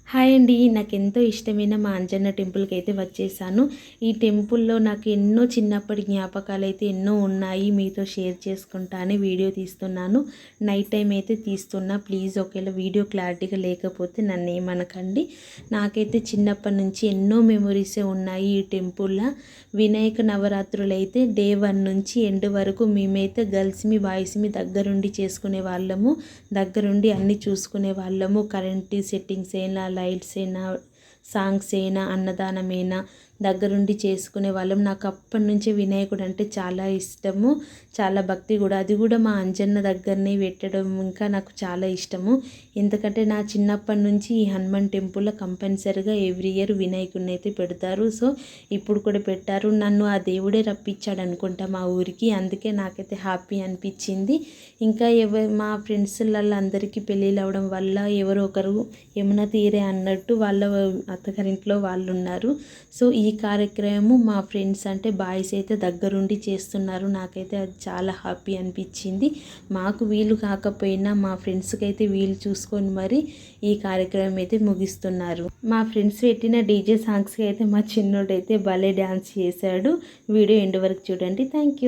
Hi అండి. నాకెంతో ఇష్టమైన మా అంజన్న టెంపుల్‌కి అయితే వచ్చేసాను. ఈ టెంపుల్‌లో నాకు ఎన్నో చిన్నప్పటి జ్ఞాపకాలైతే ఎన్నో ఉన్నాయి. మీతో షేర్ చేసుకుంటా అని వీడియో తీస్తున్నాను. నైట్ టైం అయితే తీస్తున్నా. ప్లీజ్ ఒకవేళ వీడియో క్లారిటీగా లేకపోతే నన్నేమనకండి. నాకైతే చిన్నప్పటి నుంచి ఎన్నో మెమొరీసే ఉన్నాయి ఈ టెంపుల్‌లో. వినాయక నవరాత్రులైతే డే 1 నుంచి ఎండ్ వరకు మేమైతే గర్ల్స్‌మి, బాయ్స్‌మి దగ్గరుండి చేసుకునే వాళ్ళము. దగ్గరుండి అన్నీ చూసుకునే వాళ్ళము. కరెంట్ సెట్టింగ్స్ అయినా, లైట్స్ అయినా, సాంగ్స్ అయినా, అన్నదానమైనా దగ్గరుండి చేసుకునే వాళ్ళం. నాకు అప్పటి నుంచే వినాయకుడు అంటే చాలా ఇష్టము, చాలా భక్తి కూడా. అది కూడా మా అంజన్న దగ్గరనే పెట్టడం ఇంకా నాకు చాలా ఇష్టము. ఎందుకంటే నా చిన్నప్పటి నుంచి ఈ హనుమాన్ టెంపుల్లో కంపల్సరిగా ఎవ్రీ ఇయర్ వినాయకుడిని అయితే పెడతారు. సో ఇప్పుడు కూడా పెట్టారు. నన్ను ఆ దేవుడే రప్పించాడు అనుకుంటా మా ఊరికి. అందుకే నాకైతే హ్యాపీ అనిపించింది. ఇంకా మా ఫ్రెండ్స్లలో అందరికీ పెళ్ళిళ్ళు అవ్వడం వల్ల ఎవరో ఒకరు యమున తీరే అన్నట్టు వాళ్ళ అత్తగారింట్లో వాళ్ళు ఉన్నారు. సో ఈ కార్యక్రమము మా ఫ్రెండ్స్ అంటే బాయ్స్ అయితే దగ్గరుండి చేస్తున్నారు. నాకైతే అది చాలా హ్యాపీ అనిపించింది. మాకు వీలు కాకపోయినా మా ఫ్రెండ్స్కి అయితే వీలు చూసుకొని మరి ఈ కార్యక్రమం అయితే ముగిస్తున్నారు. మా ఫ్రెండ్స్ పెట్టిన డీజే సాంగ్స్కి అయితే మా చిన్నోడైతే భలే డ్యాన్స్ చేశాడు. వీడియో ఎండ్ వరకు చూడండి. Thank you.